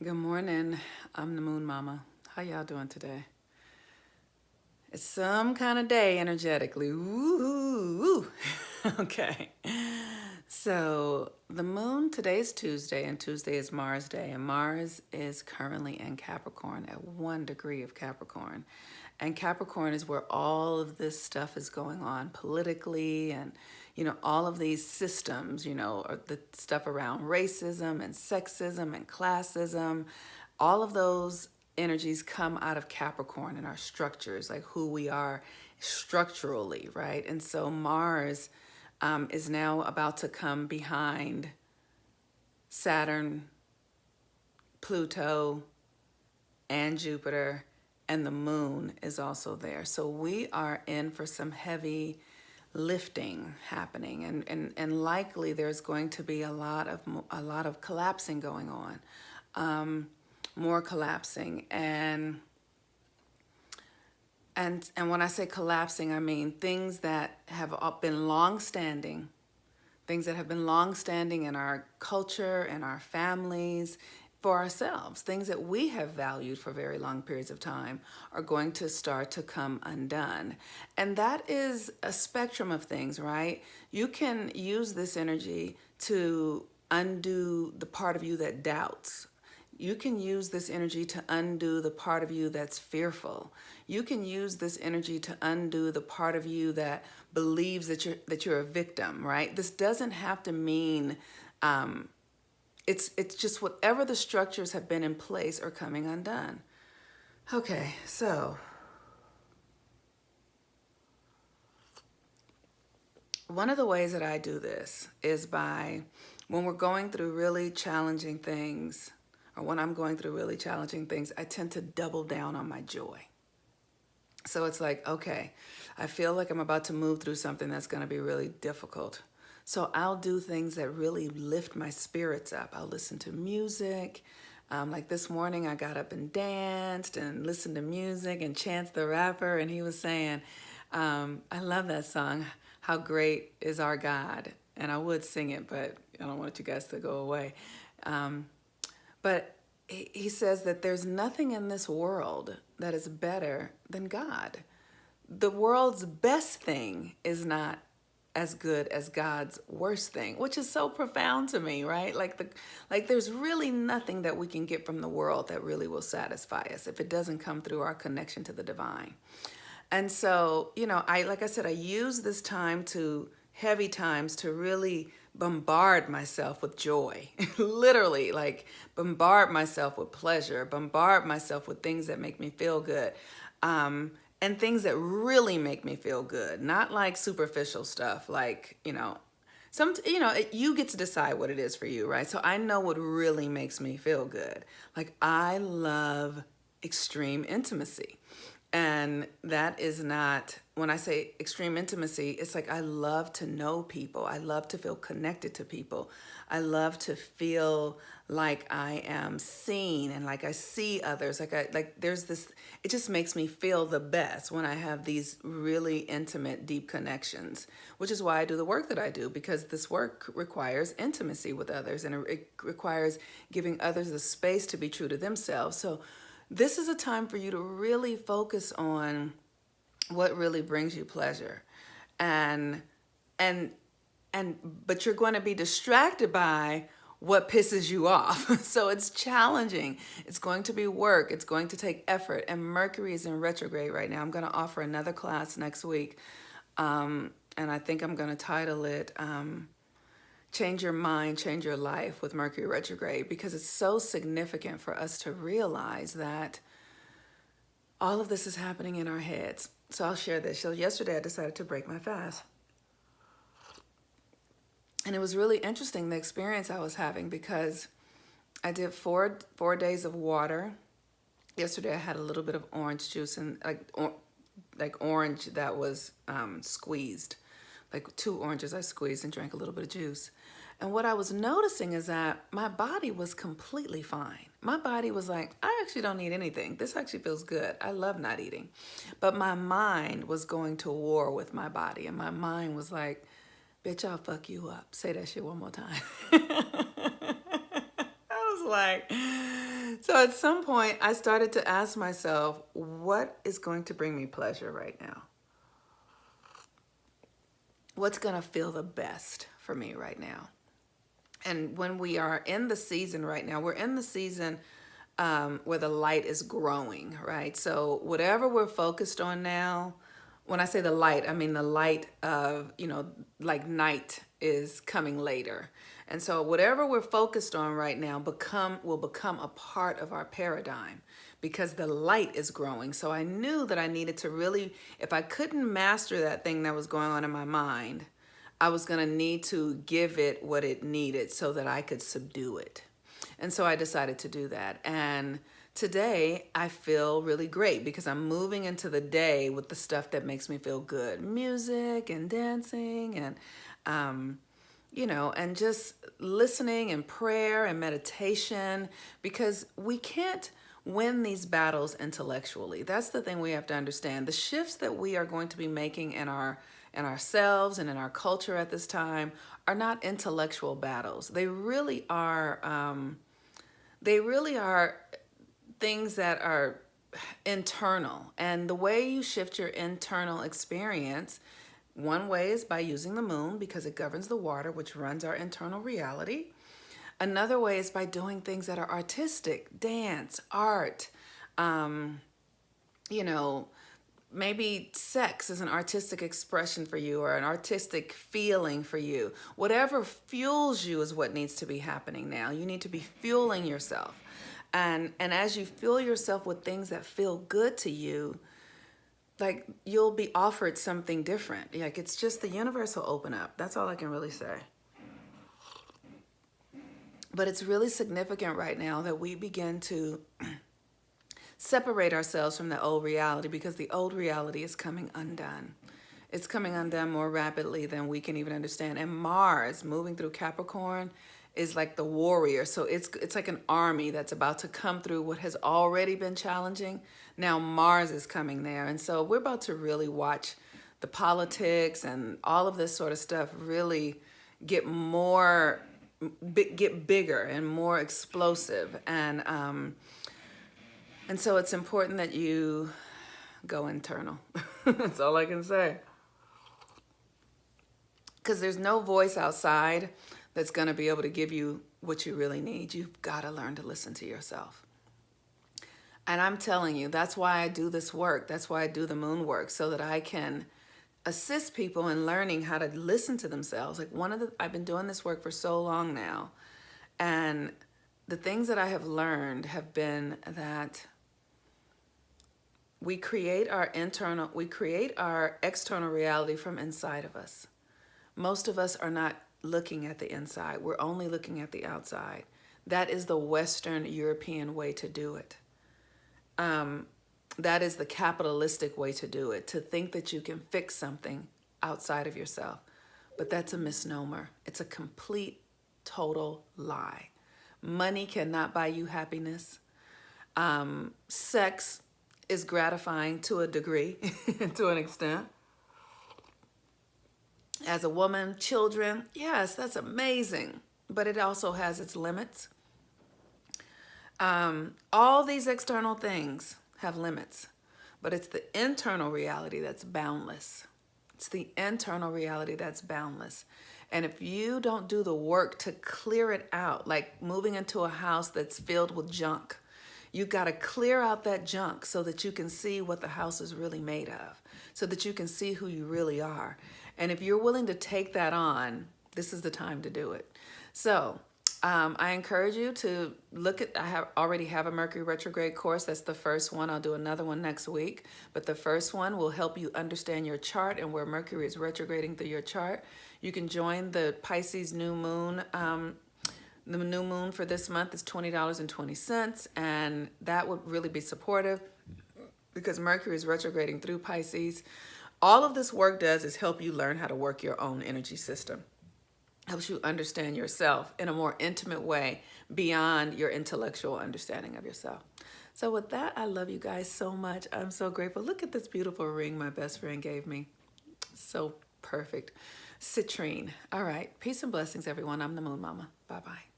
Good morning. I'm the Moon Mama. How y'all doing today? It's some kind of day energetically. Woo! Okay. So the moon, today's Tuesday, and Tuesday is Mars Day, and Mars is currently in Capricorn at 1 degree of Capricorn. And Capricorn is where all of this stuff is going on politically and, all of these systems, or the stuff around racism and sexism and classism, all of those energies come out of Capricorn and our structures, like who we are structurally, right? And so Mars is now about to come behind Saturn, Pluto, and Jupiter, and the moon is also there. So we are in for some heavy lifting happening, and likely there's going to be a lot of collapsing going on, more collapsing, and when I say collapsing, I mean things that have been long-standing, things that have been long-standing in our culture and our families, for ourselves, things that we have valued for very long periods of time are going to start to come undone. And that is a spectrum of things, right? You can use this energy to undo the part of you that doubts. You can use this energy to undo the part of you that's fearful. You can use this energy to undo the part of you that believes that you're a victim, right? This doesn't have to mean it's just whatever the structures have been in place are coming undone. Okay, so one of the ways that I do this is by when we're going through really challenging things, or when I'm going through really challenging things, I tend to double down on my joy. So it's like, okay, I feel like I'm about to move through something that's going to be really difficult. So I'll do things that really lift my spirits up. I'll listen to music. Like this morning, I got up and danced and listened to music, and Chance the Rapper, and he was saying, I love that song, How Great Is Our God. And I would sing it, but I don't want you guys to go away. But he says that there's nothing in this world that is better than God. The world's best thing is not as good as God's worst thing, which is so profound to me, right? Like there's really nothing that we can get from the world that really will satisfy us if it doesn't come through our connection to the divine. And so, like I said, I use this heavy times to really bombard myself with joy. Literally, like bombard myself with pleasure, bombard myself with things that make me feel good. And things that really make me feel good, not like superficial stuff, like, you get to decide what it is for you, right? So I know what really makes me feel good. Like, I love extreme intimacy. And that is not, when I say extreme intimacy, it's like I love to know people. I love to feel connected to people. I love to feel like I am seen and like I see others. There's this, it just makes me feel the best when I have these really intimate, deep connections, which is why I do the work that I do, because this work requires intimacy with others, and it requires giving others the space to be true to themselves. So this is a time for you to really focus on what really brings you pleasure. But you're going to be distracted by what pisses you off. So it's challenging. It's going to be work. It's going to take effort. And Mercury is in retrograde right now. I'm going to offer another class next week. And I think I'm going to title it Change Your Mind, Change Your Life with Mercury retrograde, because it's so significant for us to realize that all of this is happening in our heads. So I'll share this. So yesterday I decided to break my fast. And it was really interesting, the experience I was having, because I did four days of water. Yesterday I had a little bit of orange juice, and like orange that was squeezed. Like 2 oranges I squeezed and drank a little bit of juice. And what I was noticing is that my body was completely fine. My body was like, I actually don't need anything. This actually feels good. I love not eating. But my mind was going to war with my body. And my mind was like, bitch, I'll fuck you up. Say that shit one more time. I was like, So at some point, I started to ask myself, what is going to bring me pleasure right now? What's going to feel the best for me right now? And when we are in the season right now, we're in the season where the light is growing, right? So whatever we're focused on now, when I say the light, I mean the light of, like night is coming later. And so whatever we're focused on right now will become a part of our paradigm because the light is growing. So I knew that I needed to really, if I couldn't master that thing that was going on in my mind, I was going to need to give it what it needed so that I could subdue it. And so I decided to do that. And today I feel really great because I'm moving into the day with the stuff that makes me feel good. Music and dancing and, and just listening and prayer and meditation, because we can't win these battles intellectually. That's the thing we have to understand. The shifts that we are going to be making in ourselves and in our culture at this time are not intellectual battles. They really are things that are internal. And the way you shift your internal experience, one way is by using the moon because it governs the water, which runs our internal reality. Another way is by doing things that are artistic, dance, art, maybe sex is an artistic expression for you or an artistic feeling for you. Whatever fuels you is what needs to be happening now. You need to be fueling yourself. And as you fuel yourself with things that feel good to you, like you'll be offered something different. Like it's just the universe will open up. That's all I can really say. But it's really significant right now that we begin to separate ourselves from the old reality because the old reality is coming undone. It's coming undone more rapidly than we can even understand. And Mars moving through Capricorn is like the warrior. So it's like an army that's about to come through what has already been challenging. Now Mars is coming there. And so we're about to really watch the politics and all of this sort of stuff really get bigger and more explosive. And so it's important that you go internal. That's all I can say. Because there's no voice outside that's going to be able to give you what you really need. You've got to learn to listen to yourself. And I'm telling you, that's why I do this work. That's why I do the moon work, so that I can assist people in learning how to listen to themselves. Like I've been doing this work for so long now. And the things that I have learned have been that we create our external reality from inside of us. Most of us are not looking at the inside. We're only looking at the outside. That is the Western European way to do it. That is the capitalistic way to do it, to think that you can fix something outside of yourself. But that's a misnomer. It's a complete, total lie. Money cannot buy you happiness. Sex is gratifying to a degree, to an extent. As a woman, children, yes, that's amazing. But it also has its limits. All these external things have limits, but it's the internal reality that's boundless. It's the internal reality that's boundless. And if you don't do the work to clear it out, like moving into a house that's filled with junk, you've got to clear out that junk so that you can see what the house is really made of, so that you can see who you really are. And if you're willing to take that on, this is the time to do it. So I encourage you to look at, already have a Mercury retrograde course. That's the first one. I'll do another one next week. But the first one will help you understand your chart and where Mercury is retrograding through your chart. You can join the Pisces new moon. The new moon for this month is $20.20. And that would really be supportive because Mercury is retrograding through Pisces. All of this work does is help you learn how to work your own energy system. Helps you understand yourself in a more intimate way beyond your intellectual understanding of yourself. So with that, I love you guys so much. I'm so grateful. Look at this beautiful ring my best friend gave me. So perfect. Citrine. All right. Peace and blessings, everyone. I'm the Moon Mama. Bye-bye.